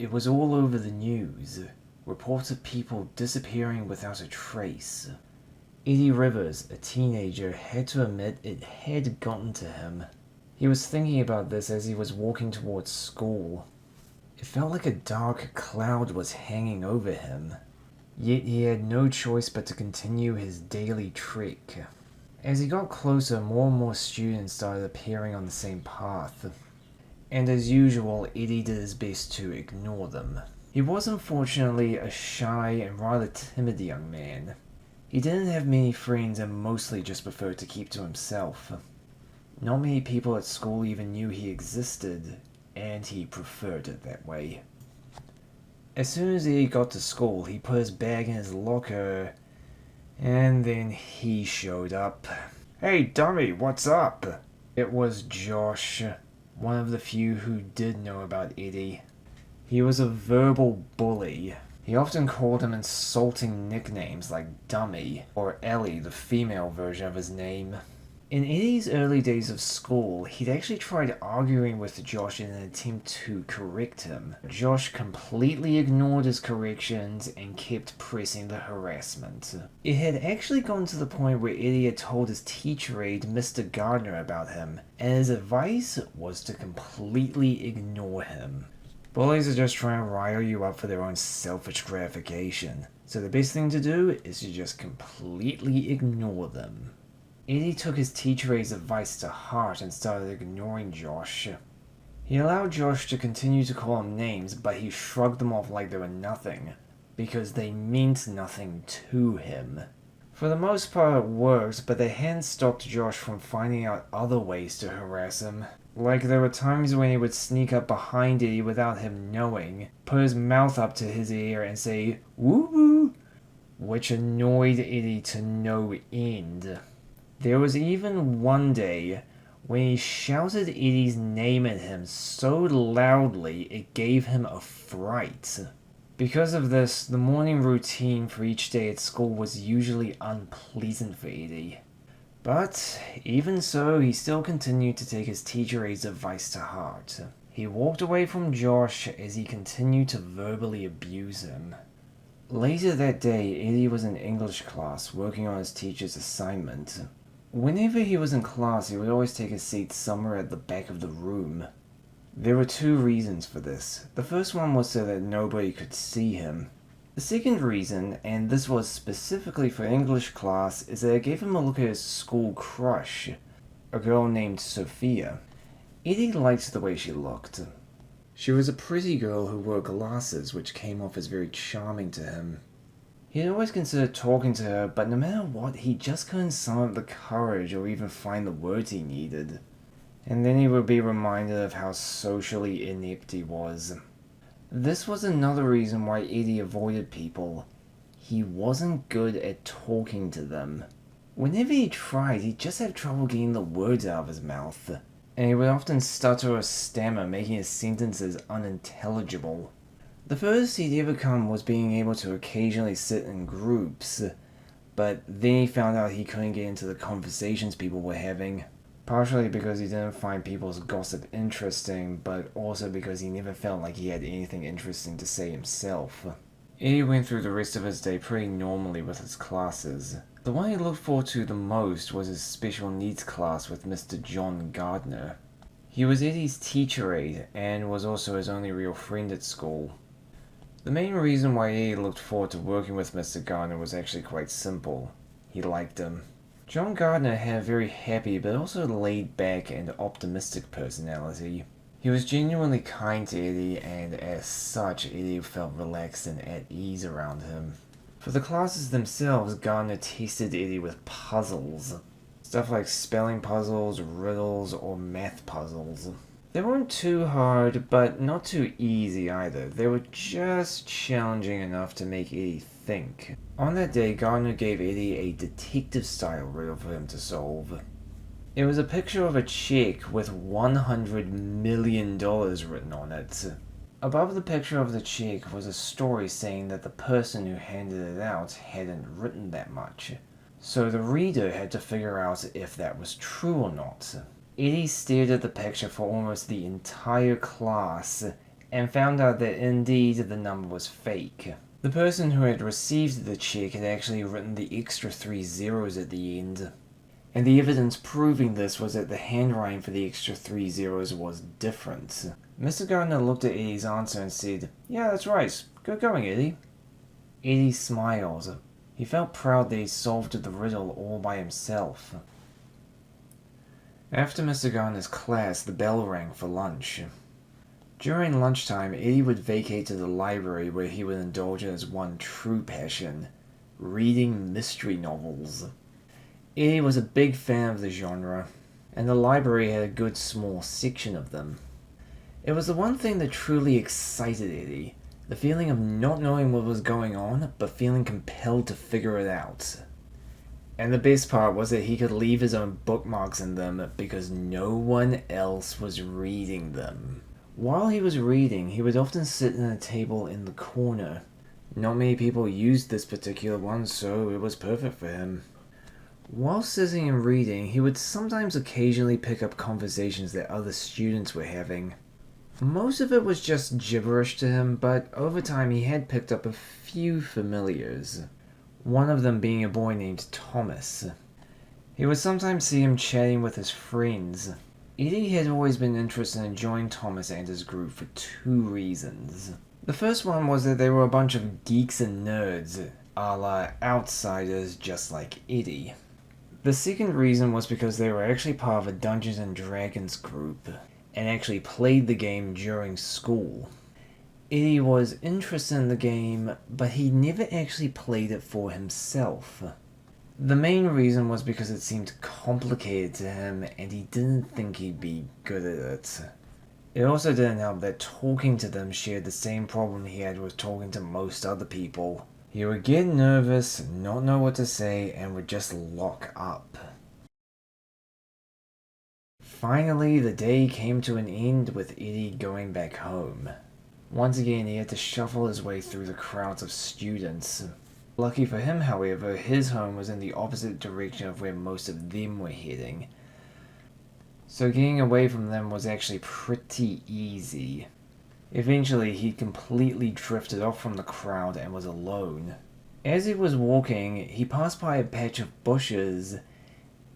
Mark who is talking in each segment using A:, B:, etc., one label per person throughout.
A: It was all over the news. Reports of people disappearing without a trace. Eddy Rivers, a teenager, had to admit it had gotten to him. He was thinking about this as he was walking towards school. It felt like a dark cloud was hanging over him. Yet he had no choice but to continue his daily trek. As he got closer, more and more students started appearing on the same path. And as usual, Eddy did his best to ignore them. He was unfortunately a shy and rather timid young man. He didn't have many friends and mostly just preferred to keep to himself. Not many people at school even knew he existed, and he preferred it that way. As soon as he got to school, he put his bag in his locker, and then he showed up. "Hey, dummy, what's up?" It was Josh, one of the few who did know about Eddy. He was a verbal bully. He often called him insulting nicknames like Dummy, or Ellie, the female version of his name. In Eddy's early days of school, he'd actually tried arguing with Josh in an attempt to correct him. Josh completely ignored his corrections and kept pressing the harassment. It had actually gotten to the point where Eddy had told his teacher aide, Mr. Gardner, about him, and his advice was to completely ignore him. Bullies are just trying to rile you up for their own selfish gratification, so the best thing to do is to just completely ignore them. Eddy took his teacher aide's advice to heart and started ignoring Josh. He allowed Josh to continue to call him names, but he shrugged them off like they were nothing, because they meant nothing to him. For the most part it worked, but they hadn't stopped Josh from finding out other ways to harass him. Like there were times when he would sneak up behind Eddy without him knowing, put his mouth up to his ear and say, "Woo woo," which annoyed Eddy to no end. There was even one day when he shouted Eddy's name at him so loudly it gave him a fright. Because of this, the morning routine for each day at school was usually unpleasant for Eddy. But even so, he still continued to take his teacher aide's advice to heart. He walked away from Josh as he continued to verbally abuse him. Later that day, Eddy was in English class working on his teacher's assignment. Whenever he was in class, he would always take his seat somewhere at the back of the room. There were two reasons for this. The first one was so that nobody could see him. The second reason, and this was specifically for English class, is that it gave him a look at his school crush, a girl named Sophia. Eddy liked the way she looked. She was a pretty girl who wore glasses, which came off as very charming to him. He had always considered talking to her, but no matter what, he just couldn't summon up the courage or even find the words he needed. And then he would be reminded of how socially inept he was. This was another reason why Eddy avoided people. He wasn't good at talking to them. Whenever he tried, he just had trouble getting the words out of his mouth, and he would often stutter or stammer, making his sentences unintelligible. The furthest he'd ever come was being able to occasionally sit in groups, but then he found out he couldn't get into the conversations people were having. Partially because he didn't find people's gossip interesting, but also because he never felt like he had anything interesting to say himself. Eddy went through the rest of his day pretty normally with his classes. The one he looked forward to the most was his special needs class with Mr. John Gardner. He was Eddy's teacher aide, and was also his only real friend at school. The main reason why Eddy looked forward to working with Mr. Gardner was actually quite simple. He liked him. John Gardner had a very happy but also laid-back and optimistic personality. He was genuinely kind to Eddy, and as such, Eddy felt relaxed and at ease around him. For the classes themselves, Gardner tested Eddy with puzzles. Stuff like spelling puzzles, riddles, or math puzzles. They weren't too hard, but not too easy either. They were just challenging enough to make Eddy think. On that day, Gardner gave Eddy a detective-style riddle for him to solve. It was a picture of a check with $100 million written on it. Above the picture of the check was a story saying that the person who handed it out hadn't written that much. So the reader had to figure out if that was true or not. Eddy stared at the picture for almost the entire class, and found out that indeed the number was fake. The person who had received the check had actually written the extra 3 zeros at the end. And the evidence proving this was that the handwriting for the extra 3 zeros was different. Mr. Gardner looked at Eddy's answer and said, "Yeah, that's right. Good going, Eddy." Eddy smiled. He felt proud that he solved the riddle all by himself. After Mr. Gardner's class, the bell rang for lunch. During lunchtime, Eddy would vacate to the library where he would indulge in his one true passion, reading mystery novels. Eddy was a big fan of the genre, and the library had a good small section of them. It was the one thing that truly excited Eddy, the feeling of not knowing what was going on, but feeling compelled to figure it out. And the best part was that he could leave his own bookmarks in them because no one else was reading them. While he was reading, he would often sit at a table in the corner. Not many people used this particular one, so it was perfect for him. While sitting and reading, he would sometimes occasionally pick up conversations that other students were having. Most of it was just gibberish to him, but over time he had picked up a few familiars. One of them being a boy named Thomas. He would sometimes see him chatting with his friends. Eddy had always been interested in joining Thomas and his group for 2 reasons. The first one was that they were a bunch of geeks and nerds, a la outsiders just like Eddy. The second reason was because they were actually part of a Dungeons & Dragons group, and actually played the game during school. Eddy was interested in the game, but he never actually played it for himself. The main reason was because it seemed complicated to him, and he didn't think he'd be good at it. It also didn't help that talking to them shared the same problem he had with talking to most other people. He would get nervous, not know what to say, and would just lock up. Finally, the day came to an end with Eddy going back home. Once again, he had to shuffle his way through the crowds of students. Lucky for him, however, his home was in the opposite direction of where most of them were heading. So getting away from them was actually pretty easy. Eventually, he completely drifted off from the crowd and was alone. As he was walking, he passed by a patch of bushes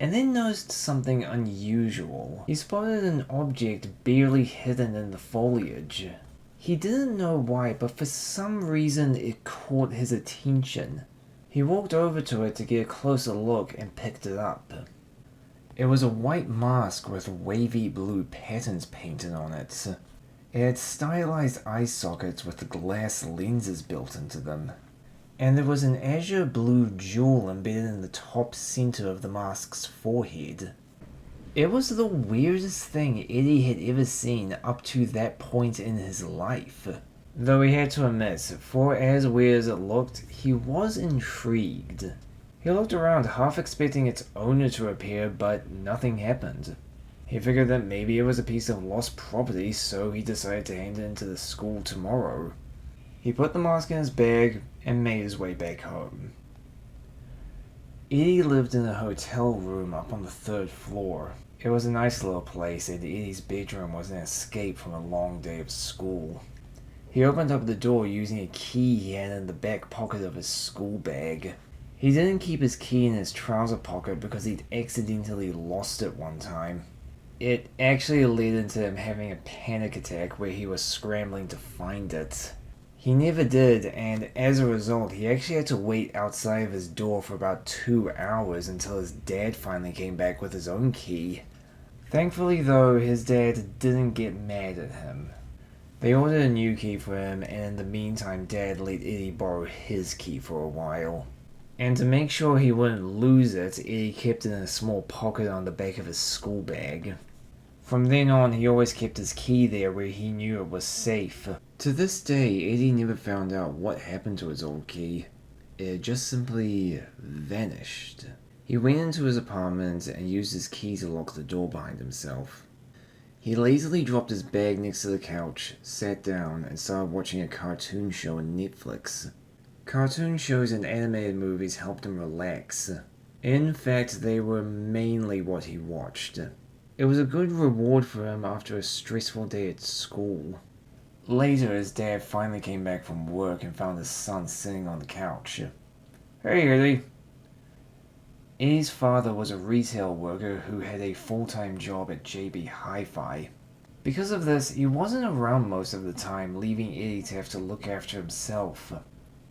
A: and then noticed something unusual. He spotted an object barely hidden in the foliage. He didn't know why, but for some reason it caught his attention. He walked over to it to get a closer look and picked it up. It was a white mask with wavy blue patterns painted on it. It had stylized eye sockets with glass lenses built into them. And there was an azure blue jewel embedded in the top center of the mask's forehead. It was the weirdest thing Eddy had ever seen up to that point in his life. Though he had to admit, for as weird as it looked, he was intrigued. He looked around, half expecting its owner to appear, but nothing happened. He figured that maybe it was a piece of lost property, so he decided to hand it into the school tomorrow. He put the mask in his bag and made his way back home. Eddy lived in a hotel room up on the 3rd floor. It was a nice little place, and Eddy's bedroom was an escape from a long day of school. He opened up the door using a key he had in the back pocket of his school bag. He didn't keep his key in his trouser pocket because he'd accidentally lost it one time. It actually led into him having a panic attack where he was scrambling to find it. He never did, and as a result, he actually had to wait outside of his door for about 2 hours until his dad finally came back with his own key. Thankfully though, his dad didn't get mad at him. They ordered a new key for him, and in the meantime Dad let Eddy borrow his key for a while. And to make sure he wouldn't lose it, Eddy kept it in a small pocket on the back of his school bag. From then on, he always kept his key there where he knew it was safe. To this day, Eddy never found out what happened to his old key. It just simply vanished. He went into his apartment and used his key to lock the door behind himself. He lazily dropped his bag next to the couch, sat down, and started watching a cartoon show on Netflix. Cartoon shows and animated movies helped him relax. In fact, they were mainly what he watched. It was a good reward for him after a stressful day at school. Later, his dad finally came back from work and found his son sitting on the couch. "Hey, Eddie." Eddie's father was a retail worker who had a full-time job at JB Hi-Fi. Because of this, he wasn't around most of the time, leaving Eddie to have to look after himself.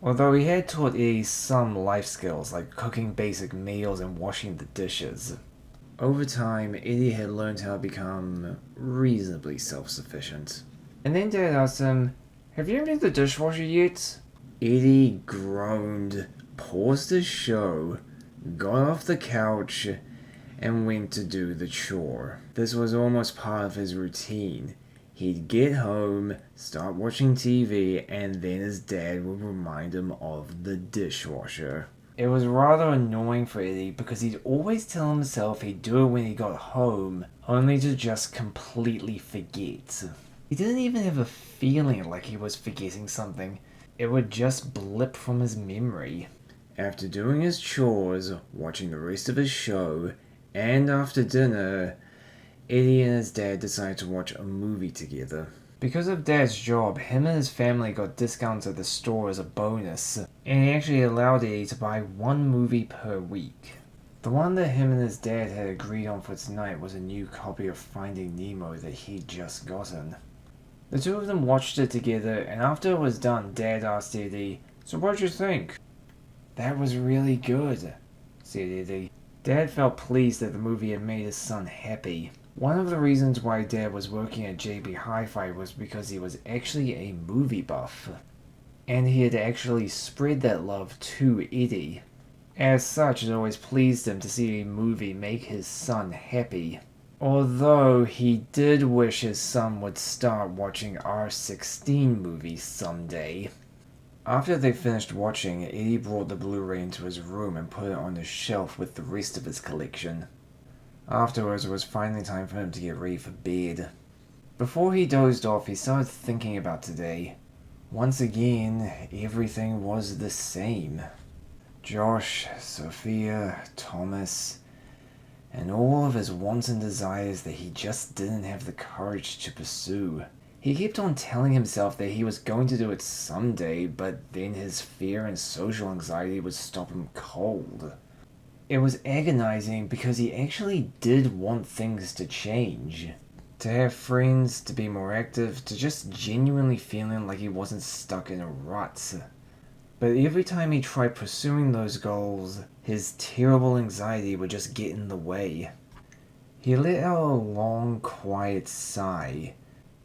A: Although he had taught Eddie some life skills like cooking basic meals and washing the dishes. Over time, Eddie had learned how to become reasonably self-sufficient. And then Dad asked him, "Have you emptied the dishwasher yet?" Eddie groaned, paused his show, got off the couch, and went to do the chore. This was almost part of his routine. He'd get home, start watching TV, and then his dad would remind him of the dishwasher. It was rather annoying for Eddie because he'd always tell himself he'd do it when he got home, only to just completely forget. He didn't even have a feeling like he was forgetting something. It would just blip from his memory. After doing his chores, watching the rest of his show, and after dinner, Eddie and his dad decided to watch a movie together. Because of Dad's job, him and his family got discounts at the store as a bonus, and he actually allowed Eddie to buy one movie per week. The one that him and his dad had agreed on for tonight was a new copy of Finding Nemo that he'd just gotten. The two of them watched it together, and after it was done, Dad asked Eddie, "So what'd you think?" "That was really good," said Eddie. Dad felt pleased that the movie had made his son happy. One of the reasons why Dad was working at JB Hi-Fi was because he was actually a movie buff. And he had actually spread that love to Eddie. As such, it always pleased him to see a movie make his son happy. Although he did wish his son would start watching R16 movies someday. After they finished watching, Eddie brought the Blu-ray into his room and put it on his shelf with the rest of his collection. Afterwards, it was finally time for him to get ready for bed. Before he dozed off, he started thinking about today. Once again, everything was the same. Josh, Sophia, Thomas, and all of his wants and desires that he just didn't have the courage to pursue. He kept on telling himself that he was going to do it someday, but then his fear and social anxiety would stop him cold. It was agonizing because he actually did want things to change. To have friends, to be more active, to just genuinely feeling like he wasn't stuck in a rut. But every time he tried pursuing those goals, his terrible anxiety would just get in the way. He let out a long, quiet sigh.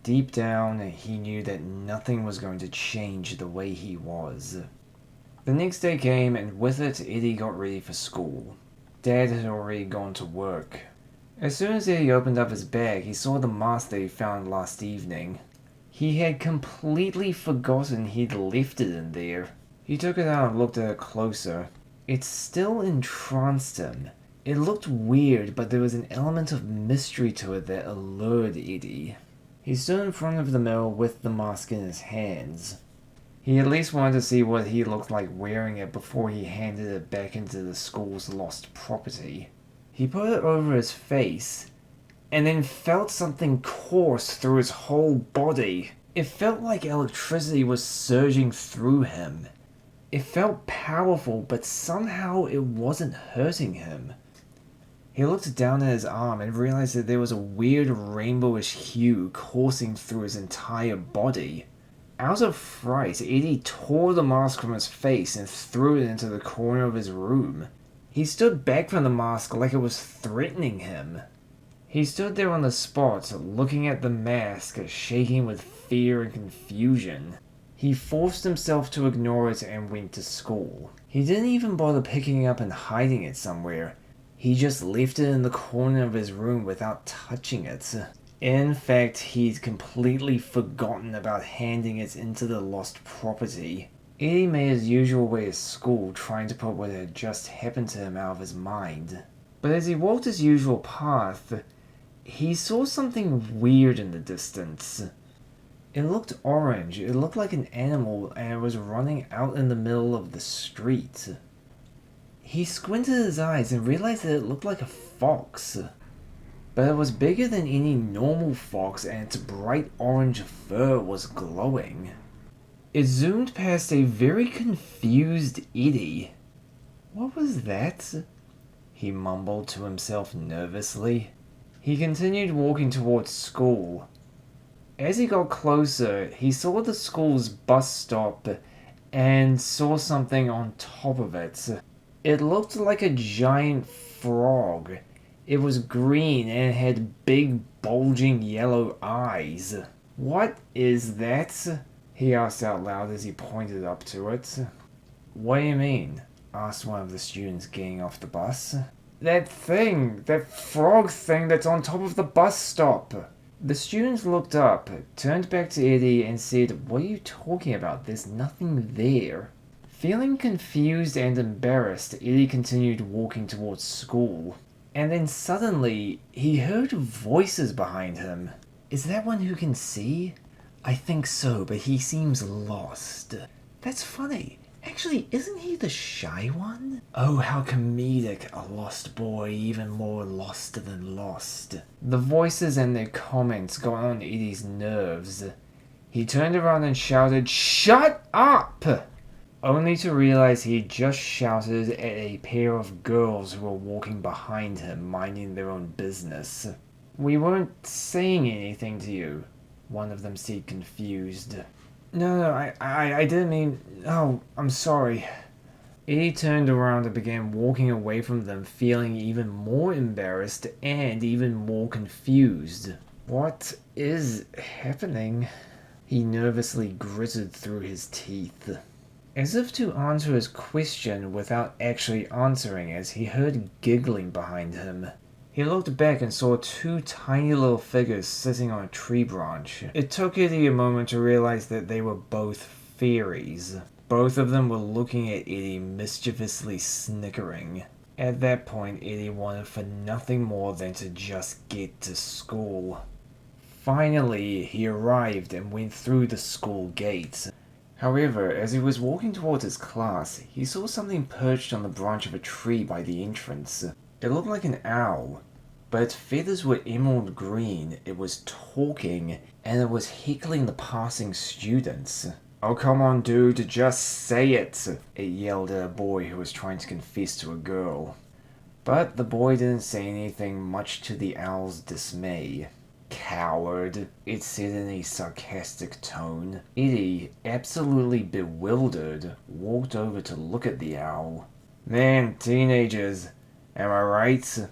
A: Deep down, he knew that nothing was going to change the way he was. The next day came, and with it, Eddie got ready for school. Dad had already gone to work. As soon as Eddie opened up his bag, he saw the mask that he found last evening. He had completely forgotten he'd left it in there. He took it out and looked at it closer. It still entranced him. It looked weird, but there was an element of mystery to it that allured Eddie. He stood in front of the mirror with the mask in his hands. He at least wanted to see what he looked like wearing it before he handed it back into the school's lost property. He put it over his face, and then felt something course through his whole body. It felt like electricity was surging through him. It felt powerful, but somehow it wasn't hurting him. He looked down at his arm and realized that there was a weird rainbowish hue coursing through his entire body. Out of fright, Eddie tore the mask from his face and threw it into the corner of his room. He stood back from the mask like it was threatening him. He stood there on the spot, looking at the mask, shaking with fear and confusion. He forced himself to ignore it and went to school. He didn't even bother picking it up and hiding it somewhere. He just left it in the corner of his room without touching it. In fact, he'd completely forgotten about handing it into the lost property. Eddie made his usual way to school, trying to put what had just happened to him out of his mind. But as he walked his usual path, he saw something weird in the distance. It looked orange, it looked like an animal, and it was running out in the middle of the street. He squinted his eyes and realized that it looked like a fox. but it was bigger than any normal fox and its bright orange fur was glowing. It zoomed past a very confused Eddy. What was that? He mumbled to himself nervously. He continued walking towards school. As he got closer, he saw the school's bus stop and saw something on top of it. It looked like a giant frog. It was green and had big bulging yellow eyes. "What is that?" he asked out loud as he pointed up to it. "What do you mean?" asked one of the students getting off the bus. That frog thing that's on top of the bus stop." The students looked up, turned back to Eddy and said, "What are you talking about? There's nothing there." Feeling confused and embarrassed, Eddy continued walking towards school. And then suddenly, he heard voices behind him. "Is that one who can see?" "I think so, but he seems lost." "That's funny. Actually, isn't he the shy one?" "Oh, how comedic, a lost boy, even more lost than lost." The voices and their comments got on Eddy's nerves. He turned around and shouted, "Shut up!" only to realize he had just shouted at a pair of girls who were walking behind him, minding their own business. "We weren't saying anything to you," one of them said, confused. No, I didn't mean... Oh, I'm sorry." Eddy turned around and began walking away from them, feeling even more embarrassed and even more confused. "What is happening?" He nervously gritted through his teeth. As if to answer his question without actually answering it, he heard giggling behind him. He looked back and saw two tiny little figures sitting on a tree branch. It took Eddy a moment to realize that they were both fairies. Both of them were looking at Eddy, mischievously snickering. At that point, Eddy wanted for nothing more than to just get to school. Finally, he arrived and went through the school gate. However, as he was walking towards his class, he saw something perched on the branch of a tree by the entrance. It looked like an owl, but its feathers were emerald green, it was talking, and it was heckling the passing students. "Oh, come on, dude, just say it," it yelled at a boy who was trying to confess to a girl. But the boy didn't say anything, much to the owl's dismay. "Coward," it said in a sarcastic tone. Eddy, absolutely bewildered, walked over to look at the owl. "Man, teenagers, am I right?"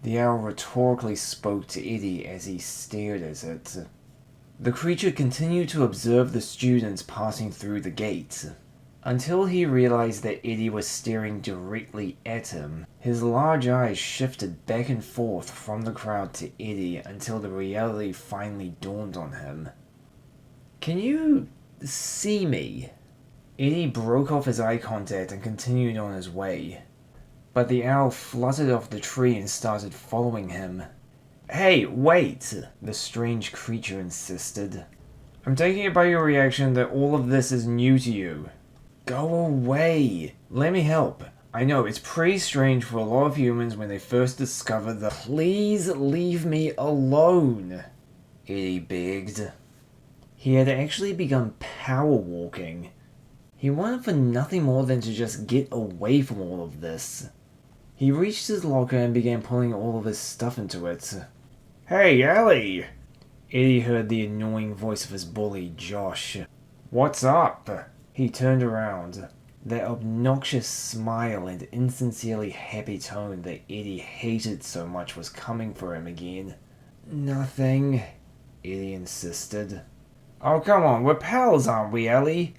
A: The owl rhetorically spoke to Eddy as he stared at it. The creature continued to observe the students passing through the gate, until he realized that Eddy was staring directly at him. His large eyes shifted back and forth from the crowd to Eddy until the reality finally dawned on him. "Can you see me?" Eddy broke off his eye contact and continued on his way. But the owl fluttered off the tree and started following him. "Hey, wait!" the strange creature insisted. "I'm taking it by your reaction that all of this is new to you." "Go away! Let me help. I know, it's pretty strange for a lot of humans when they first discover the—" "Please leave me alone," Eddy begged. He had actually begun power walking. He wanted for nothing more than to just get away from all of this. He reached his locker and began pulling all of his stuff into it. "Hey, Ellie!" Eddy heard the annoying voice of his bully, Josh. "What's up?" He turned around. That obnoxious smile and insincerely happy tone that Eddy hated so much was coming for him again. "Nothing," Eddy insisted. "Oh, come on, we're pals, aren't we, Ellie?"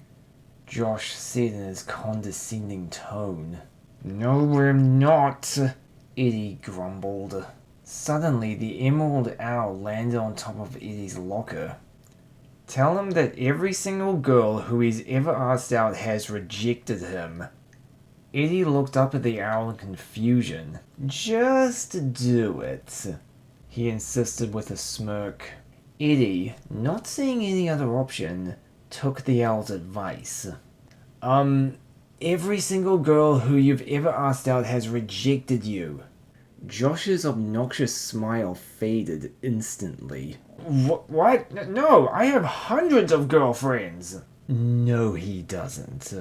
A: Josh said in his condescending tone. "No, we're not," Eddy grumbled. Suddenly, the emerald owl landed on top of Eddy's locker. "Tell him that every single girl who he's ever asked out has rejected him." Eddy looked up at the owl in confusion. "Just do it," he insisted with a smirk. Eddy, not seeing any other option, took the owl's advice. Every single girl who you've ever asked out has rejected you." Josh's obnoxious smile faded instantly. What? No, I have hundreds of girlfriends! No, he doesn't,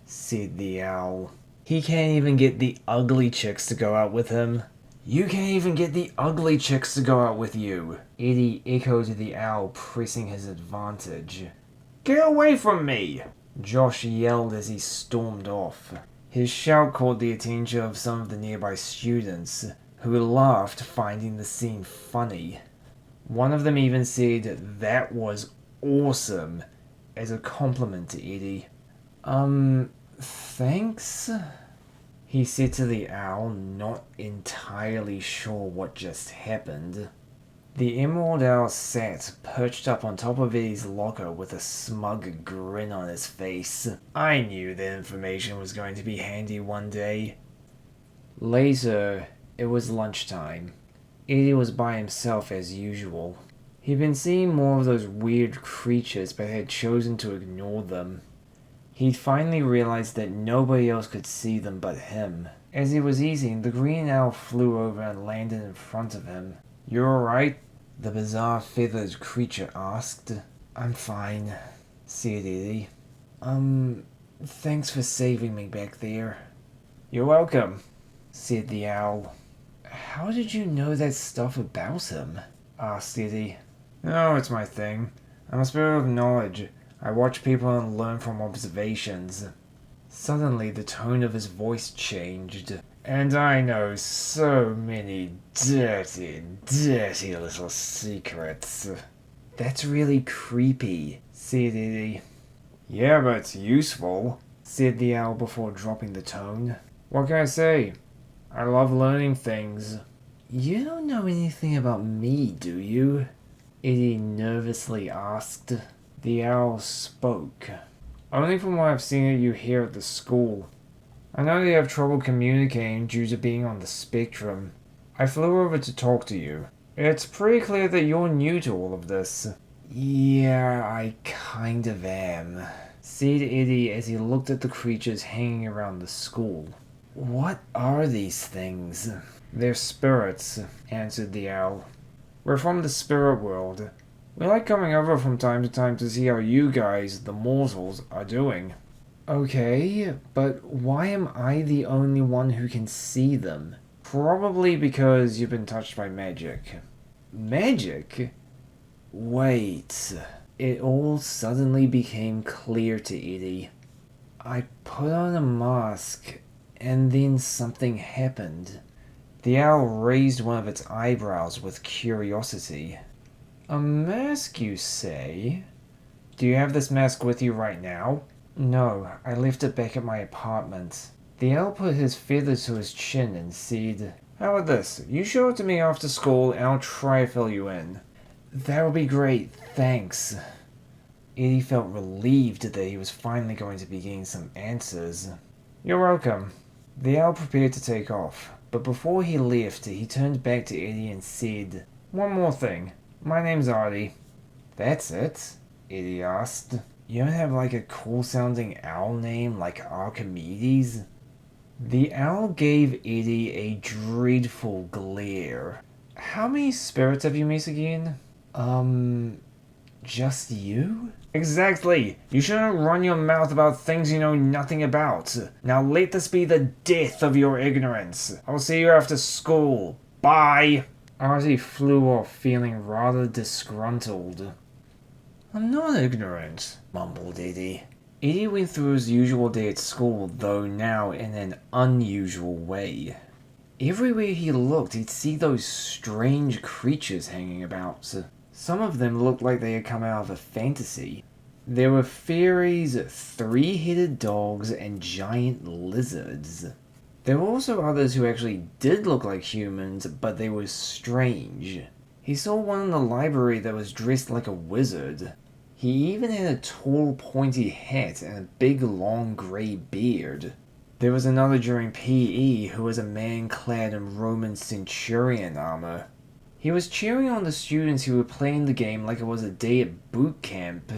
A: said the owl. He can't even get the ugly chicks to go out with him. You can't even get the ugly chicks to go out with you, Eddy echoed the owl, pressing his advantage. Get away from me! Josh yelled as he stormed off. His shout caught the attention of some of the nearby students, who laughed, finding the scene funny. One of them even said that was awesome, as a compliment to Eddy. Thanks? He said to the owl, not entirely sure what just happened. The emerald owl sat perched up on top of Eddy's locker with a smug grin on his face. I knew that information was going to be handy one day. Later, it was lunchtime. Eddy was by himself as usual. He'd been seeing more of those weird creatures but had chosen to ignore them. He'd finally realized that nobody else could see them but him. As he was eating, the green owl flew over and landed in front of him. You alright? The bizarre feathered creature asked. I'm fine, said Eddy. Thanks for saving me back there. You're welcome, said the owl. How did you know that stuff about him? Asked Eddy. Oh, it's my thing. I'm a spirit of knowledge. I watch people and learn from observations. Suddenly, the tone of his voice changed. And I know so many dirty, dirty little secrets. That's really creepy, said Eddy. Yeah, but it's useful, said the owl before dropping the tone. What can I say? I love learning things. You don't know anything about me, do you? Eddy nervously asked. The owl spoke. Only from what I've seen of you here at the school. I know you have trouble communicating due to being on the spectrum. I flew over to talk to you. It's pretty clear that you're new to all of this. Yeah, I kind of am, said Eddy as he looked at the creatures hanging around the school. What are these things? They're spirits, answered the owl. We're from the spirit world. We like coming over from time to time to see how you guys, the mortals, are doing. Okay, but why am I the only one who can see them? Probably because you've been touched by magic. Magic? Wait. It all suddenly became clear to Eddy. I put on a mask, and then something happened. The owl raised one of its eyebrows with curiosity. A mask, you say? Do you have this mask with you right now? No, I left it back at my apartment. The owl put his feathers to his chin and said, How about this? You show it to me after school and I'll try to fill you in. That would be great, thanks. Eddy felt relieved that he was finally going to be getting some answers. You're welcome. The owl prepared to take off, but before he left, he turned back to Eddy and said, One more thing. My name's Artie. That's it? Eddy asked. You don't have like a cool sounding owl name like Archimedes? The owl gave Eddy a dreadful glare. How many spirits have you met again? Just you? Exactly! You shouldn't run your mouth about things you know nothing about. Now let this be the death of your ignorance. I'll see you after school. Bye! Artie flew off feeling rather disgruntled. I'm not ignorant, mumbled Eddy. Eddy went through his usual day at school, though now in an unusual way. Everywhere he looked, he'd see those strange creatures hanging about. Some of them looked like they had come out of a fantasy. There were fairies, three-headed dogs, and giant lizards. There were also others who actually did look like humans, but they were strange. He saw one in the library that was dressed like a wizard. He even had a tall, pointy hat and a big, long grey beard. There was another during PE who was a man clad in Roman centurion armor. He was cheering on the students who were playing the game like it was a day at boot camp.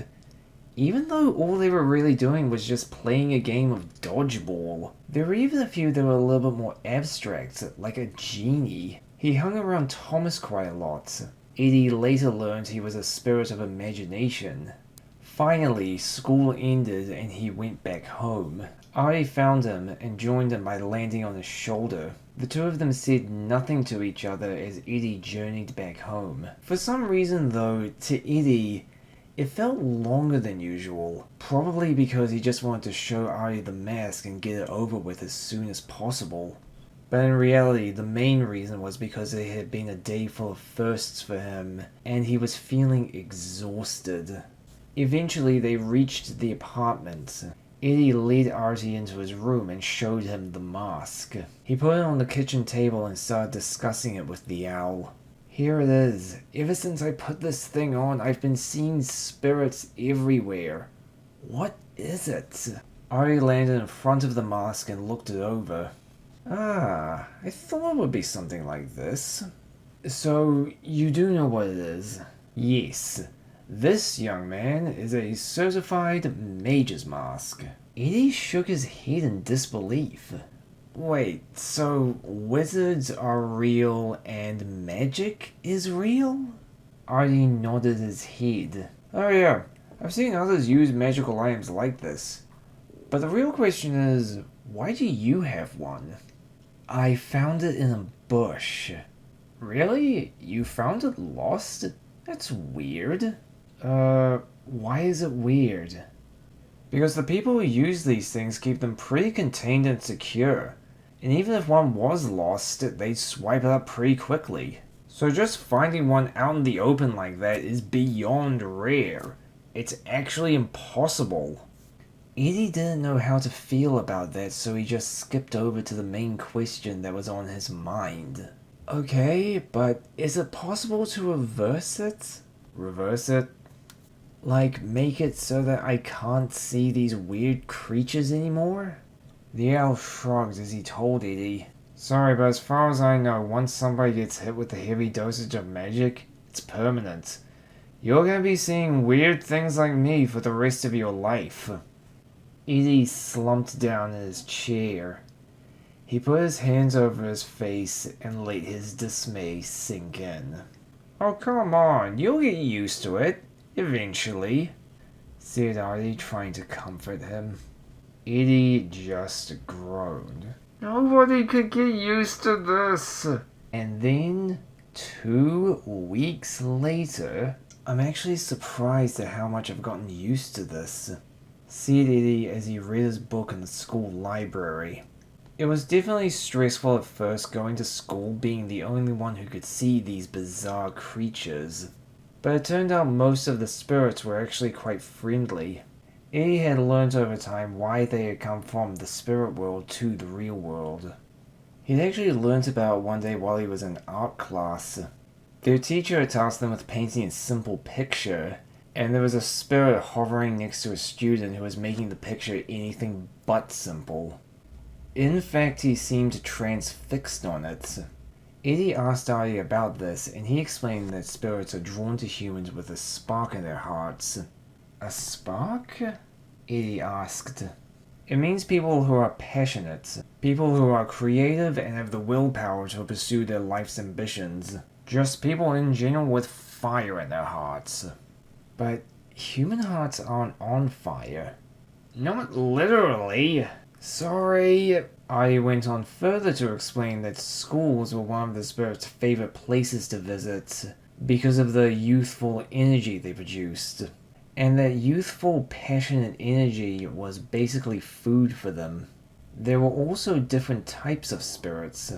A: even though all they were really doing was just playing a game of dodgeball. There were even a few that were a little bit more abstract, like a genie. He hung around Thomas quite a lot. Eddy later learned he was a spirit of imagination. Finally, school ended and he went back home. Artie found him and joined him by landing on his shoulder. The two of them said nothing to each other as Eddy journeyed back home. For some reason though, to Eddy, it felt longer than usual. Probably because he just wanted to show Artie the mask and get it over with as soon as possible. But in reality, the main reason was because it had been a day full of firsts for him, and he was feeling exhausted. Eventually, they reached the apartment. Eddy led Artie into his room and showed him the mask. He put it on the kitchen table and started discussing it with the owl. Here it is. Ever since I put this thing on, I've been seeing spirits everywhere. What is it? Artie landed in front of the mask and looked it over. Ah, I thought it would be something like this. So, you do know what it is? Yes. This, young man, is a certified mage's mask. Eddy shook his head in disbelief. Wait, so wizards are real and magic is real? Artie nodded his head. Oh yeah, I've seen others use magical items like this. But the real question is, why do you have one? I found it in a bush. Really? You found it lost? That's weird. Why is it weird? Because the people who use these things keep them pretty contained and secure. And even if one was lost, they'd swipe it up pretty quickly. So just finding one out in the open like that is beyond rare. It's actually impossible. Eddy didn't know how to feel about that, so he just skipped over to the main question that was on his mind. Okay, but is it possible to reverse it? Reverse it? Like, make it so that I can't see these weird creatures anymore? The owl shrugged as he told Eddy, Sorry, but as far as I know, once somebody gets hit with a heavy dosage of magic, it's permanent. You're gonna be seeing weird things like me for the rest of your life. Eddy slumped down in his chair. He put his hands over his face and let his dismay sink in. Oh, come on, you'll get used to it. Eventually, said Artie, trying to comfort him. Eddy just groaned. Nobody could get used to this. And then, 2 weeks later, I'm actually surprised at how much I've gotten used to this, said Eddy as he read his book in the school library. It was definitely stressful at first going to school being the only one who could see these bizarre creatures. But it turned out most of the spirits were actually quite friendly. Eddy had learned over time why they had come from the spirit world to the real world. He'd actually learnt about it one day while he was in art class. Their teacher had tasked them with painting a simple picture, and there was a spirit hovering next to a student who was making the picture anything but simple. In fact, he seemed transfixed on it. Eddy asked Artie about this, and he explained that spirits are drawn to humans with a spark in their hearts. A spark? Eddy asked. It means people who are passionate, people who are creative and have the willpower to pursue their life's ambitions. Just people in general with fire in their hearts. But human hearts aren't on fire. Not literally. Sorry. I went on further to explain that schools were one of the spirit's favorite places to visit because of the youthful energy they produced. And that youthful, passionate energy was basically food for them. There were also different types of spirits.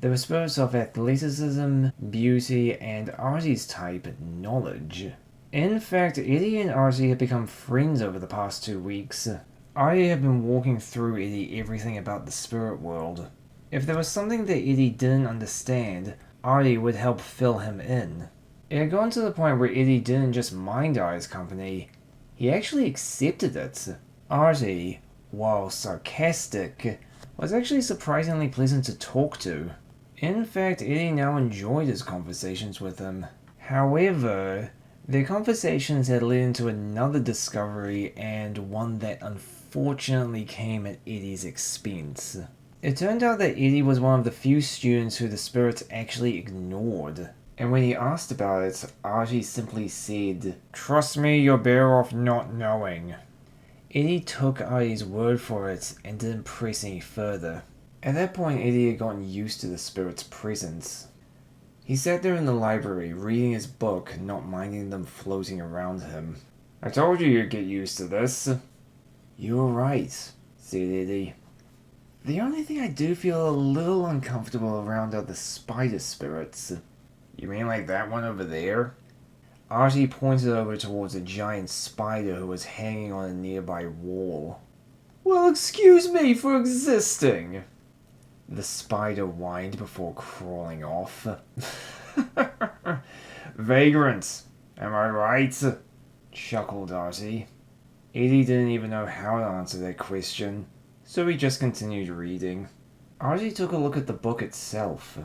A: There were spirits of athleticism, beauty, and Artie's type, knowledge. In fact, Eddy and Artie had become friends over the past 2 weeks. Artie had been walking through Eddy everything about the spirit world. If there was something that Eddy didn't understand, Artie would help fill him in. It had gone to the point where Eddy didn't just mind Artie's company, he actually accepted it. Artie, while sarcastic, was actually surprisingly pleasant to talk to. In fact, Eddy now enjoyed his conversations with him. However, Their conversations had led into another discovery, and one that unfortunately came at Eddy's expense. It turned out that Eddy was one of the few students who the spirits actually ignored. And when he asked about it, Archie simply said, "Trust me, you're better off not knowing." Eddy took Archie's word for it and didn't press any further. At that point, Eddy had gotten used to the spirit's presence. He sat there in the library, reading his book, not minding them floating around him. "I told you you'd get used to this." "You were right," said Eddy. "The only thing I do feel a little uncomfortable around are the spider spirits." "You mean like that one over there?" Archie pointed over towards a giant spider who was hanging on a nearby wall. "Well, excuse me for existing," the spider whined before crawling off. "Vagrant, am I right?" chuckled Archie. Eddy didn't even know how to answer that question, so he just continued reading. Archie took a look at the book itself.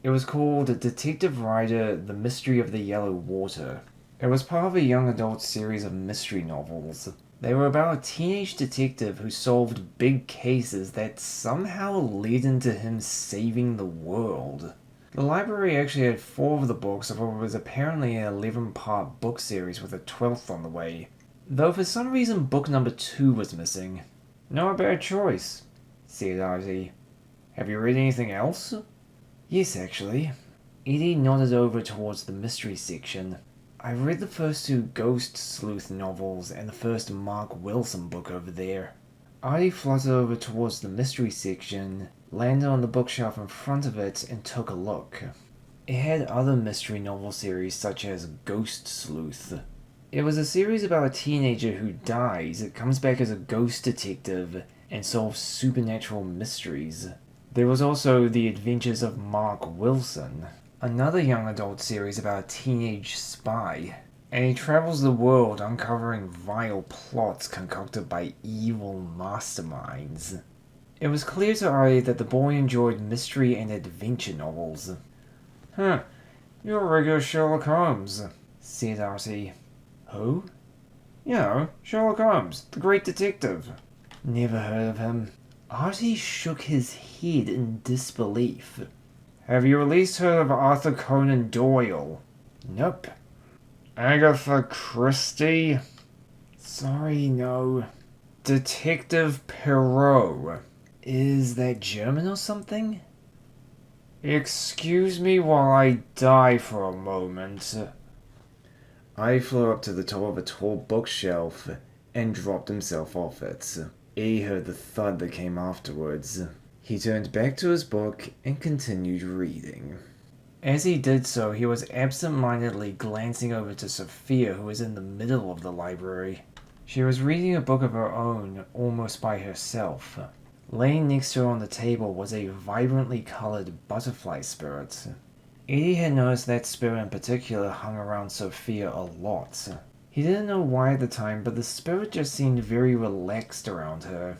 A: It was called Detective Rider: The Mystery of the Yellow Water. It was part of a young adult series of mystery novels. They were about a teenage detective who solved big cases that somehow led into him saving the world. The library actually had 4 of the books of what was apparently an 11-part book series with a 12th on the way, though for some reason book number 2 was missing. "Not a bad choice," said Archie. "Have you read anything else?" "Yes, actually." Eddy nodded over towards the mystery section. "I read the first 2 Ghost Sleuth novels and the first Mark Wilson book over there." Archie fluttered over towards the mystery section, landed on the bookshelf in front of it, and took a look. It had other mystery novel series such as Ghost Sleuth. It was a series about a teenager who dies, comes back as a ghost detective, and solves supernatural mysteries. There was also The Adventures of Mark Wilson, another young adult series about a teenage spy, and he travels the world uncovering vile plots concocted by evil masterminds. It was clear to Archie that the boy enjoyed mystery and adventure novels. "Huh, you're a regular Sherlock Holmes," said Archie. "Who?" "You know, Sherlock Holmes, the great detective." "Never heard of him." Archie shook his head in disbelief. "Have you at least heard of Arthur Conan Doyle?" "Nope." "Agatha Christie?" "Sorry, no." "Detective Poirot?" "Is that German or something?" "Excuse me while I die for a moment." I flew up to the top of a tall bookshelf and dropped himself off it. He heard the thud that came afterwards. He turned back to his book and continued reading. As he did so, he was absent-mindedly glancing over to Sophia, who was in the middle of the library. She was reading a book of her own, almost by herself. Laying next to her on the table was a vibrantly colored butterfly spirit. Eddy had noticed that spirit in particular hung around Sophia a lot. He didn't know why at the time, but the spirit just seemed very relaxed around her.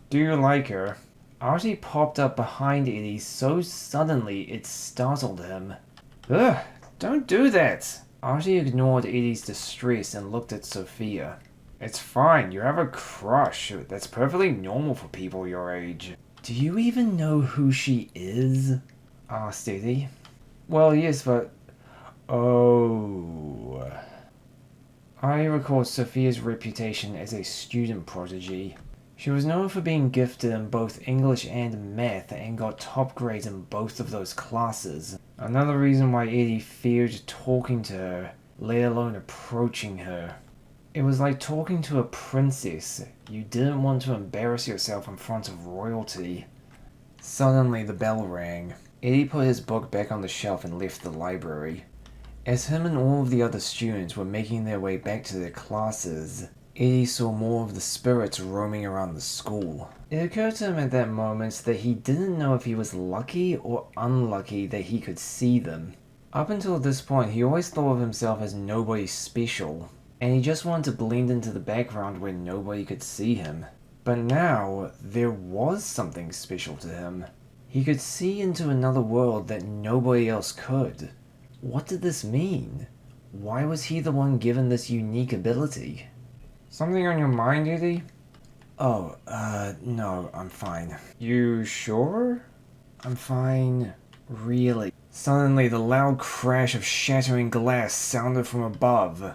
A: "Do you like her?" Archie popped up behind Eddy so suddenly it startled him. "Ugh, don't do that!" Archie ignored Eddy's distress and looked at Sophia. "It's fine, you have a crush. That's perfectly normal for people your age." "Do you even know who she is?" asked Eddy. "Well, yes, but..." "Oh..." I recalled Sophia's reputation as a student prodigy. She was known for being gifted in both English and math and got top grades in both of those classes. Another reason why Eddy feared talking to her, let alone approaching her. It was like talking to a princess. You didn't want to embarrass yourself in front of royalty. Suddenly the bell rang. Eddy put his book back on the shelf and left the library. As him and all of the other students were making their way back to their classes, Eddy saw more of the spirits roaming around the school. It occurred to him at that moment that he didn't know if he was lucky or unlucky that he could see them. Up until this point, he always thought of himself as nobody special, and he just wanted to blend into the background where nobody could see him. But now, there was something special to him. He could see into another world that nobody else could. What did this mean? Why was he the one given this unique ability? Something on your mind, Eddy? Oh, no, I'm fine. You sure? I'm fine. Really? Suddenly, the loud crash of shattering glass sounded from above.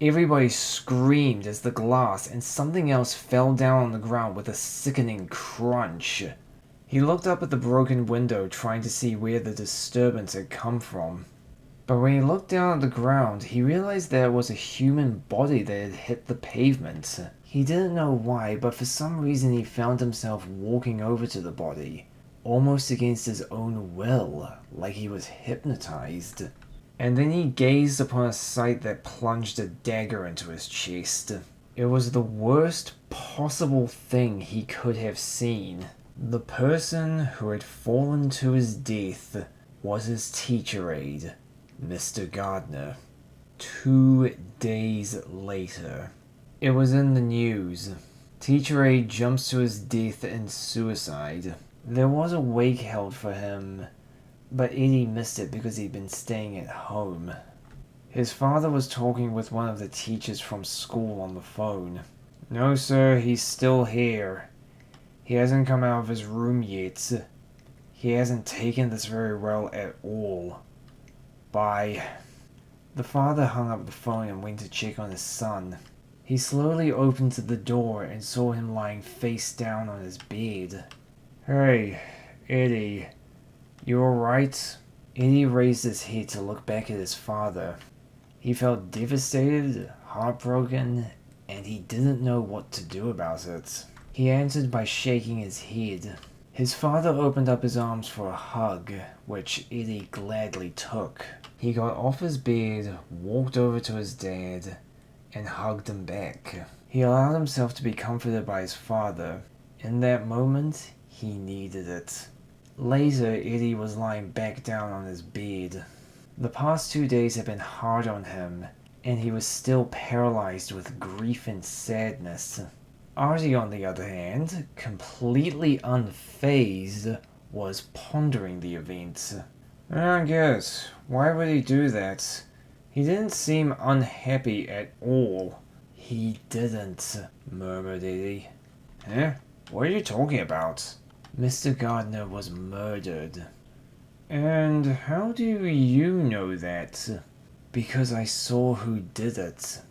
A: Everybody screamed as the glass and something else fell down on the ground with a sickening crunch. He looked up at the broken window, trying to see where the disturbance had come from. But when he looked down at the ground, he realized there was a human body that had hit the pavement. He didn't know why, but for some reason he found himself walking over to the body, almost against his own will, like he was hypnotized. And then he gazed upon a sight that plunged a dagger into his chest. It was the worst possible thing he could have seen. The person who had fallen to his death was his teacher aide, Mr. Gardner. 2 days later. It was in the news. Teacher aide jumps to his death in suicide. There was a wake held for him, but Eddy missed it because he'd been staying at home. His father was talking with one of the teachers from school on the phone. No, sir, he's still here. He hasn't come out of his room yet. He hasn't taken this very well at all. Bye. The father hung up the phone and went to check on his son. He slowly opened the door and saw him lying face down on his bed. Hey, Eddy. You alright? Eddy raised his head to look back at his father. He felt devastated, heartbroken, and he didn't know what to do about it. He answered by shaking his head. His father opened up his arms for a hug, which Eddy gladly took. He got off his bed, walked over to his dad, and hugged him back. He allowed himself to be comforted by his father. In that moment, he needed it. Later, Eddy was lying back down on his bed. The past 2 days had been hard on him, and he was still paralyzed with grief and sadness. Artie, on the other hand, completely unfazed, was pondering the events. I don't get. Why would he do that? He didn't seem unhappy at all. He didn't, murmured Eddy. Huh? What are you talking about? Mr. Gardner was murdered. And how do you know that? Because I saw who did it.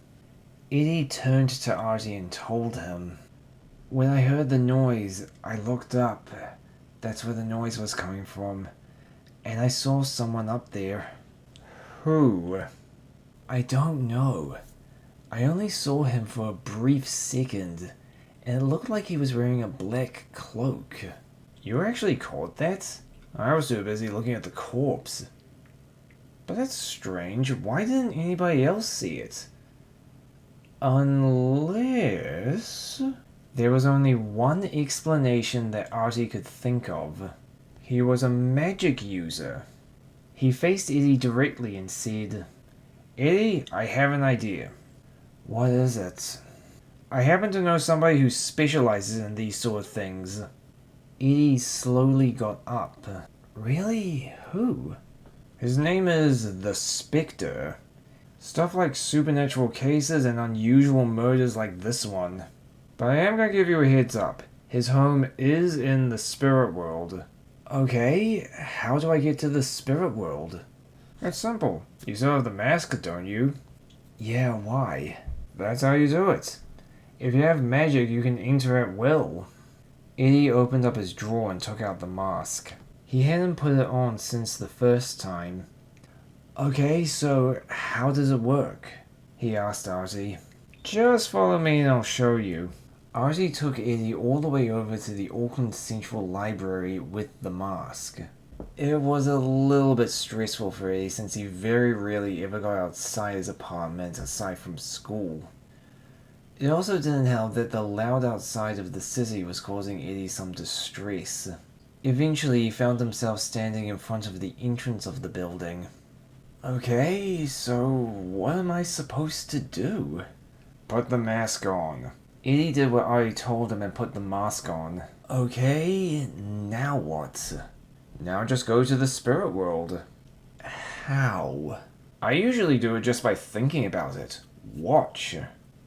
A: Eddy turned to Artie and told him. When I heard the noise, I looked up. That's where the noise was coming from. And I saw someone up there. Who? I don't know. I only saw him for a brief second, and it looked like he was wearing a black cloak. You actually caught that? I was too busy looking at the corpse. But that's strange. Why didn't anybody else see it? Unless... There was only one explanation that Artie could think of. He was a magic user. He faced Eddy directly and said, Eddy, I have an idea. What is it? I happen to know somebody who specializes in these sort of things. Eddy slowly got up. Really? Who? His name is the Spectre. Stuff like supernatural cases and unusual murders like this one. But I am gonna give you a heads up. His home is in the spirit world. Okay, how do I get to the spirit world? It's simple. You still have the mask, don't you? Yeah, why? That's how you do it. If you have magic, you can enter at will. Eddy opened up his drawer and took out the mask. He hadn't put it on since the first time. Okay, so how does it work? He asked Artie. Just follow me and I'll show you. Artie took Eddy all the way over to the Auckland Central Library with the mask. It was a little bit stressful for Eddy since he very rarely ever got outside his apartment aside from school. It also didn't help that the loud outside of the city was causing Eddy some distress. Eventually, he found himself standing in front of the entrance of the building. Okay, so what am I supposed to do? Put the mask on. Eddy did what Artie told him and put the mask on. Okay, now what? Now just go to the spirit world. How? I usually do it just by thinking about it. Watch.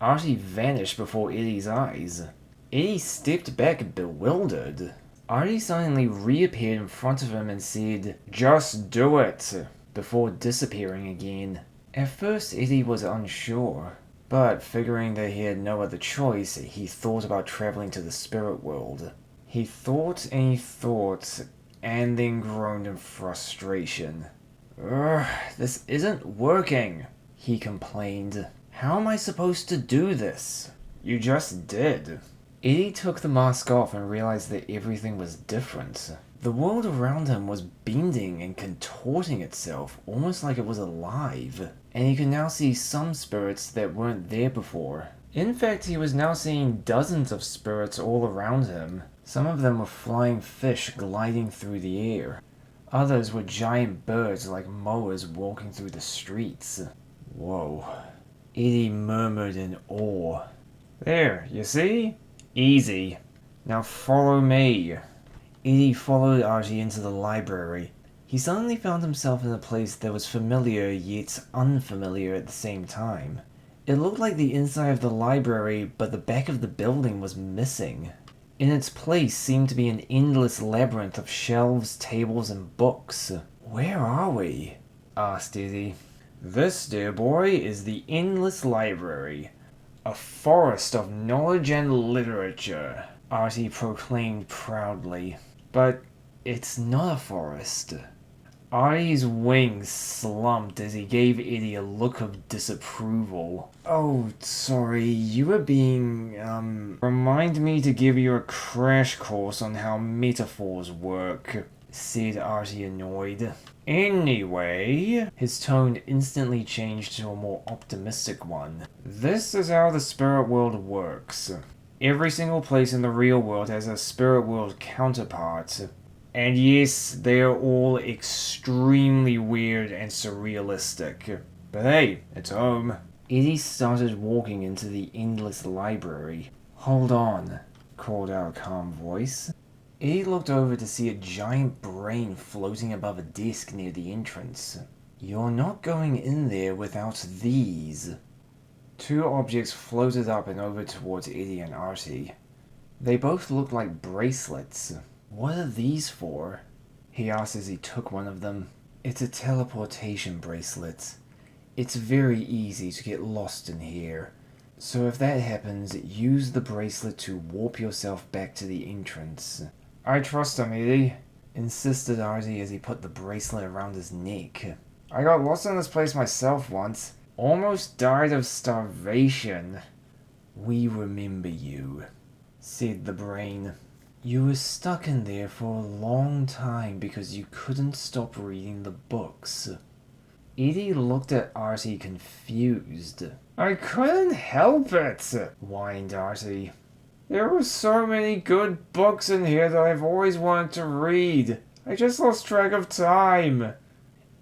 A: Artie vanished before Eddy's eyes. Eddy stepped back bewildered. Artie suddenly reappeared in front of him and said, "Just do it," before disappearing again. At first, Eddy was unsure, but figuring that he had no other choice, he thought about traveling to the spirit world. He thought and he thought, and then groaned in frustration. "Ugh, this isn't working," he complained. "How am I supposed to do this?" "You just did." Eddy took the mask off and realized that everything was different. The world around him was bending and contorting itself, almost like it was alive, and he could now see some spirits that weren't there before. In fact, he was now seeing dozens of spirits all around him. Some of them were flying fish gliding through the air. Others were giant birds like mowers walking through the streets. Whoa. Eddy murmured in awe. "There, you see? Easy. Now follow me." Eddy followed Artie into the library. He suddenly found himself in a place that was familiar yet unfamiliar at the same time. It looked like the inside of the library, but the back of the building was missing. In its place seemed to be an endless labyrinth of shelves, tables, and books. "Where are we?" asked Eddy. "This, dear boy, is the endless library. A forest of knowledge and literature," Artie proclaimed proudly. "But it's not a forest." Artie's wings slumped as he gave Eddy a look of disapproval. "Oh, sorry, you were being, remind me to give you a crash course on how metaphors work," said Artie, annoyed. "Anyway," his tone instantly changed to a more optimistic one. "This is how the spirit world works. Every single place in the real world has a spirit world counterpart. And yes, they are all extremely weird and surrealistic. But hey, it's home." Eddy started walking into the endless library. "Hold on," called out a calm voice. Eddy looked over to see a giant brain floating above a desk near the entrance. "You're not going in there without these." Two objects floated up and over towards Eddy and Artie. They both looked like bracelets. "What are these for?" he asked as he took one of them. "It's a teleportation bracelet. It's very easy to get lost in here. So if that happens, use the bracelet to warp yourself back to the entrance." "I trust him, Eddy," insisted Artie as he put the bracelet around his neck. "I got lost in this place myself once. Almost died of starvation." "We remember you," said the brain. "You were stuck in there for a long time because you couldn't stop reading the books." Eddy looked at Artie confused. "I couldn't help it," whined Artie. "There were so many good books in here that I've always wanted to read. I just lost track of time."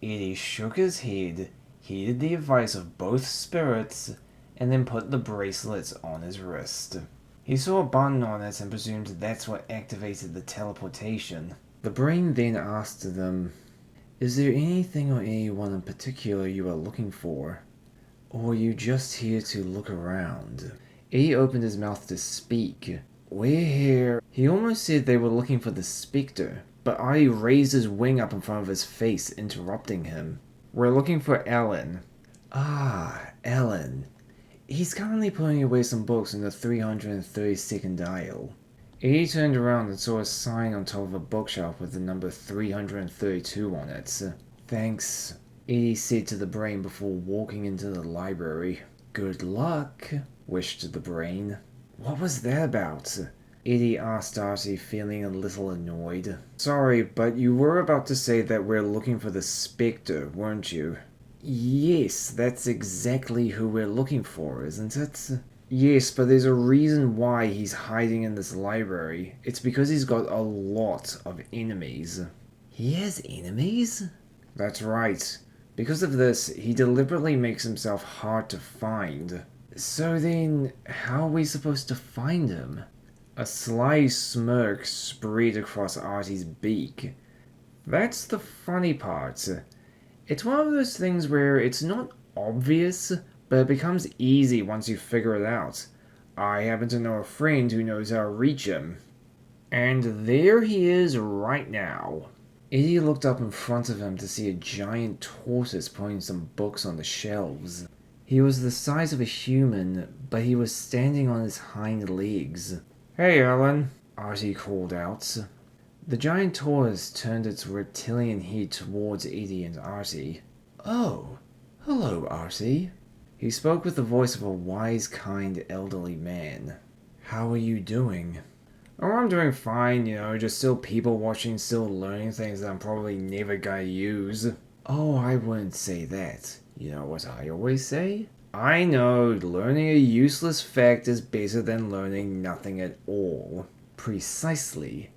A: Eddy shook his head, heeded the advice of both spirits, and then put the bracelets on his wrist. He saw a button on it and presumed that's what activated the teleportation. The brain then asked them, "Is there anything or anyone in particular you are looking for? Or are you just here to look around?" Eddy opened his mouth to speak. "We're here." He almost said they were looking for the Spectre, but Artie raised his wing up in front of his face, interrupting him. "We're looking for Alan." "Ah, Alan. He's currently putting away some books in the 332nd aisle." Eddy turned around and saw a sign on top of a bookshelf with the number 332 on it. "Thanks," Eddy said to the brain before walking into the library. "Good luck," wished the brain. "What was that about?" Eddy asked Artie, feeling a little annoyed. "Sorry, but you were about to say that we're looking for the Spectre, weren't you?" "Yes, that's exactly who we're looking for, isn't it?" "Yes, but there's a reason why he's hiding in this library. It's because he's got a lot of enemies." "He has enemies?" "That's right. Because of this, he deliberately makes himself hard to find." "So then, how are we supposed to find him?" A sly smirk spread across Artie's beak. "That's the funny part. It's one of those things where it's not obvious, but it becomes easy once you figure it out. I happen to know a friend who knows how to reach him. And there he is right now. Eddy looked up in front of him to see a giant tortoise putting some books on the shelves. He was the size of a human, but he was standing on his hind legs. "Hey, Ellen," Artie called out. The giant tortoise turned its reptilian head towards Eddy and Artie. "Oh, hello, Artie." He spoke with the voice of a wise, kind, elderly man. "How are you doing?" "Oh, I'm doing fine, just still people watching, still learning things that I'm probably never gonna use." "Oh, I wouldn't say that. You know what I always say?" "I know, learning a useless fact is better than learning nothing at all." "Precisely.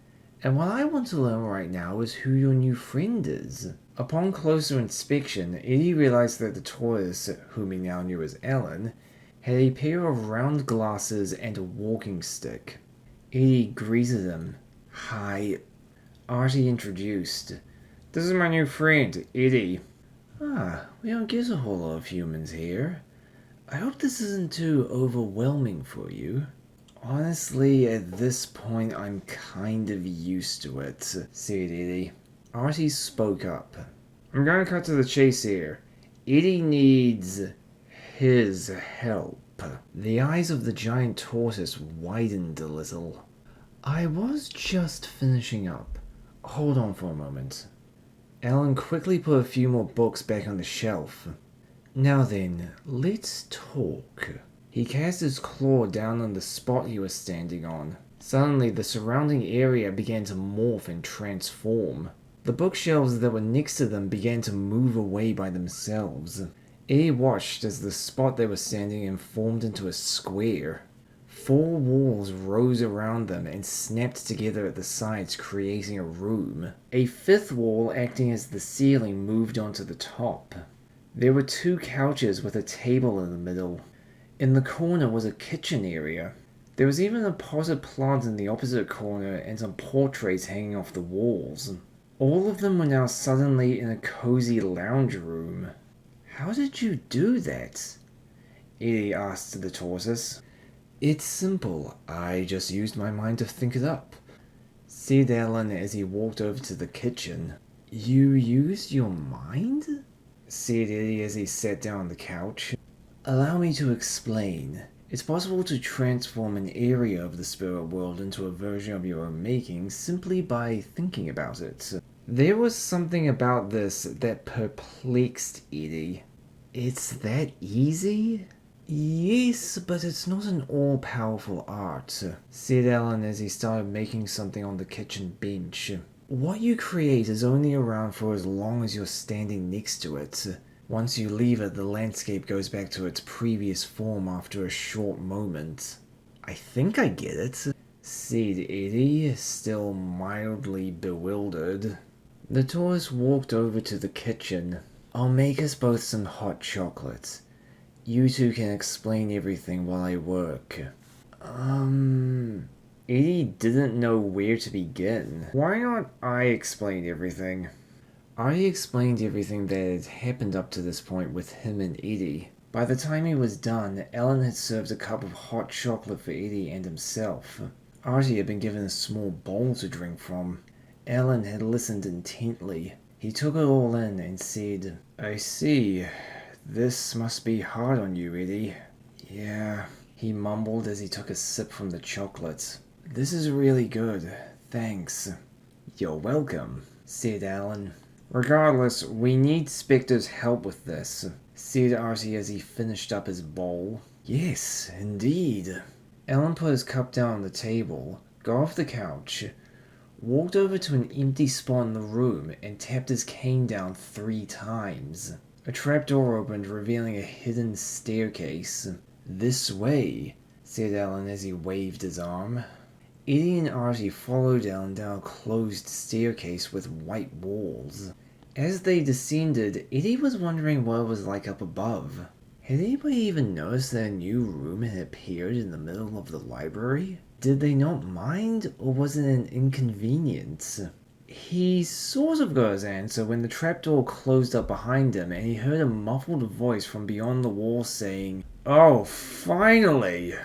A: And what I want to learn right now is who your new friend is." Upon closer inspection, Eddy realized that the tortoise, whom he now knew as Ellen, had a pair of round glasses and a walking stick. Eddy greeted him. "Hi." Artie introduced. "This is my new friend, Eddy." "Ah, we don't get a whole lot of humans here. I hope this isn't too overwhelming for you." "Honestly, at this point, I'm kind of used to it," said Eddy. Artie spoke up. "I'm gonna cut to the chase here. Eddy needs his help." The eyes of the giant tortoise widened a little. "I was just finishing up. Hold on for a moment." Ellen quickly put a few more books back on the shelf. "Now then, let's talk." He cast his claw down on the spot he was standing on. Suddenly, the surrounding area began to morph and transform. The bookshelves that were next to them began to move away by themselves. Eddy watched as the spot they were standing in formed into a square. 4 walls rose around them and snapped together at the sides, creating a room. A 5th wall, acting as the ceiling, moved onto the top. There were 2 couches with a table in the middle. In the corner was a kitchen area. There was even a potted plant in the opposite corner and some portraits hanging off the walls. All of them were now suddenly in a cozy lounge room. "How did you do that?" Eddy asked the tortoise. "It's simple. I just used my mind to think it up," said Ellen as he walked over to the kitchen. "You used your mind?" said Eddy as he sat down on the couch. "Allow me to explain. It's possible to transform an area of the spirit world into a version of your own making simply by thinking about it." There was something about this that perplexed Eddy. "It's that easy?" "Yes, but it's not an all-powerful art," said Ellen as he started making something on the kitchen bench. "What you create is only around for as long as you're standing next to it. Once you leave it, the landscape goes back to its previous form after a short moment." "I think I get it," said Eddy, still mildly bewildered. The tortoise walked over to the kitchen. "I'll make us both some hot chocolate. You two can explain everything while I work." Eddy didn't know where to begin. "Why not I explain everything?" Artie explained everything that had happened up to this point with him and Eddy. By the time he was done, Ellen had served a cup of hot chocolate for Eddy and himself. Artie had been given a small bowl to drink from. Ellen had listened intently. He took it all in and said, "I see. This must be hard on you, Eddy." "Yeah," he mumbled as he took a sip from the chocolate. "This is really good. Thanks." "You're welcome," said Ellen. "Regardless, we need Spectre's help with this," said Artie as he finished up his bowl. "Yes, indeed." Ellen put his cup down on the table, got off the couch, walked over to an empty spot in the room, and tapped his cane down 3 times. A trapdoor opened, revealing a hidden staircase. "This way," said Ellen as he waved his arm. Eddy and Artie followed Ellen down a closed staircase with white walls. As they descended, Eddy was wondering what it was like up above. Had anybody even noticed that a new room had appeared in the middle of the library? Did they not mind, or was it an inconvenience? He sort of got his answer when the trapdoor closed up behind him and he heard a muffled voice from beyond the wall saying, "Oh, finally!"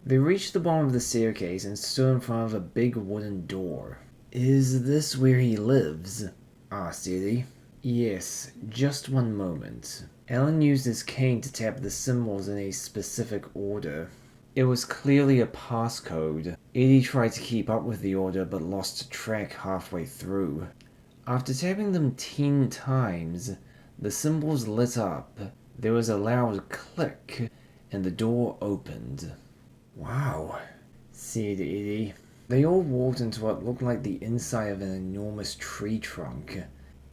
A: They reached the bottom of the staircase and stood in front of a big wooden door. "Is this where he lives?" asked Eddy. "Yes, just one moment." Alan used his cane to tap the symbols in a specific order. It was clearly a passcode. Eddy tried to keep up with the order but lost track halfway through. After tapping them 10 times, the symbols lit up. There was a loud click and the door opened. "Wow," said Eddy. They all walked into what looked like the inside of an enormous tree trunk,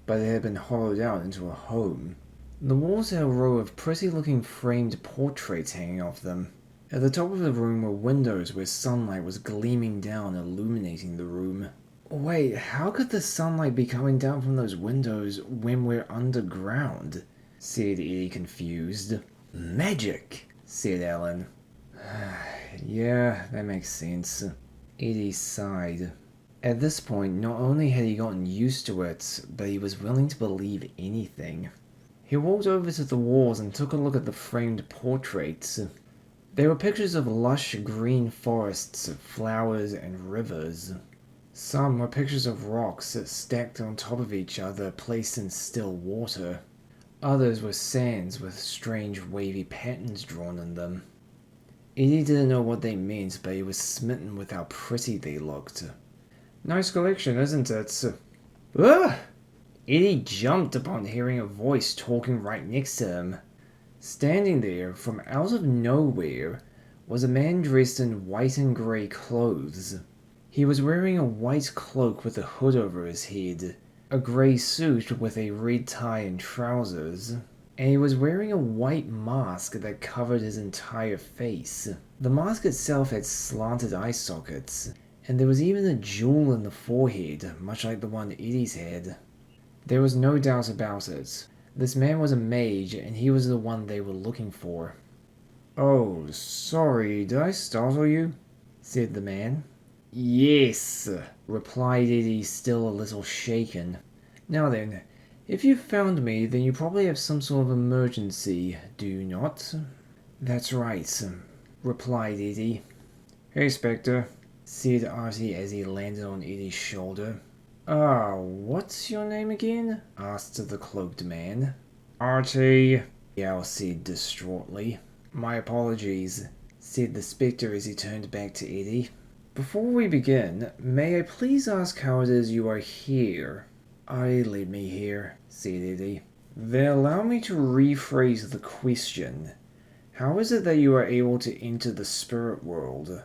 A: but it had been hollowed out into a home. The walls had a row of pretty-looking framed portraits hanging off them. At the top of the room were windows where sunlight was gleaming down, illuminating the room. "Wait, how could the sunlight be coming down from those windows when we're underground?" said Eddy, confused. "Magic," said Alan. "Yeah, that makes sense." Eddy sighed. At this point, not only had he gotten used to it, but he was willing to believe anything. He walked over to the walls and took a look at the framed portraits. They were pictures of lush green forests, flowers, and rivers. Some were pictures of rocks stacked on top of each other, placed in still water. Others were sands with strange wavy patterns drawn in them. Eddy didn't know what they meant, but he was smitten with how pretty they looked. "Nice collection, isn't it?" Ugh! Eddy jumped upon hearing a voice talking right next to him. Standing there, from out of nowhere, was a man dressed in white and grey clothes. He was wearing a white cloak with a hood over his head, a grey suit with a red tie and trousers, and he was wearing a white mask that covered his entire face. The mask itself had slanted eye sockets, and there was even a jewel in the forehead, much like the one Eddy's had. There was no doubt about it. This man was a mage, and he was the one they were looking for. "Oh, sorry, did I startle you?" said the man. "Yes," replied Eddy, still a little shaken. "Now then, if you found me, then you probably have some sort of emergency, do you not?" "That's right," replied Eddy. "Hey, Spectre," said Artie as he landed on Eddy's shoulder. What's your name again?" asked the cloaked man. "Artie," Yao said distraughtly. "My apologies," said the Spectre as he turned back to Eddy. "Before we begin, may I please ask how it is you are here?" "I led me here," said Eddy. "Then allow me to rephrase the question. How is it that you are able to enter the spirit world?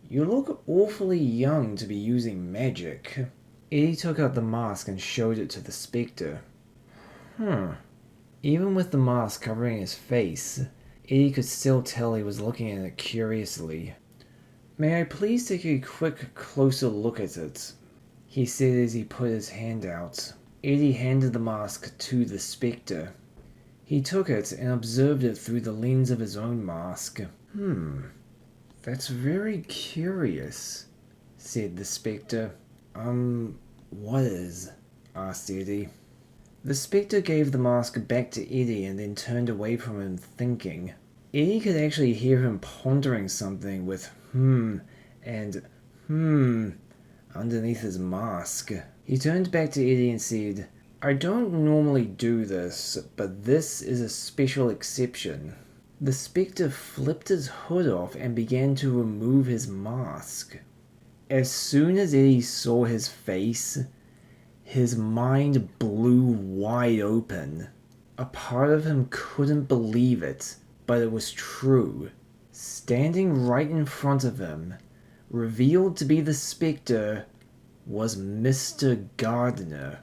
A: You look awfully young to be using magic." Eddy took out the mask and showed it to the Spectre. Even with the mask covering his face, Eddy could still tell he was looking at it curiously. "May I please take a quick, closer look at it?" he said as he put his hand out. Eddy handed the mask to the Spectre. He took it and observed it through the lens of his own mask. That's very curious," said the Spectre. What is?" asked Eddy. The Spectre gave the mask back to Eddy and then turned away from him, thinking. Eddy could actually hear him pondering something with and underneath his mask. He turned back to Eddy and said, "I don't normally do this, but this is a special exception." The Spectre flipped his hood off and began to remove his mask. As soon as Eddy saw his face, his mind blew wide open. A part of him couldn't believe it, but it was true. Standing right in front of him, revealed to be the Spectre, was Mr. Gardner.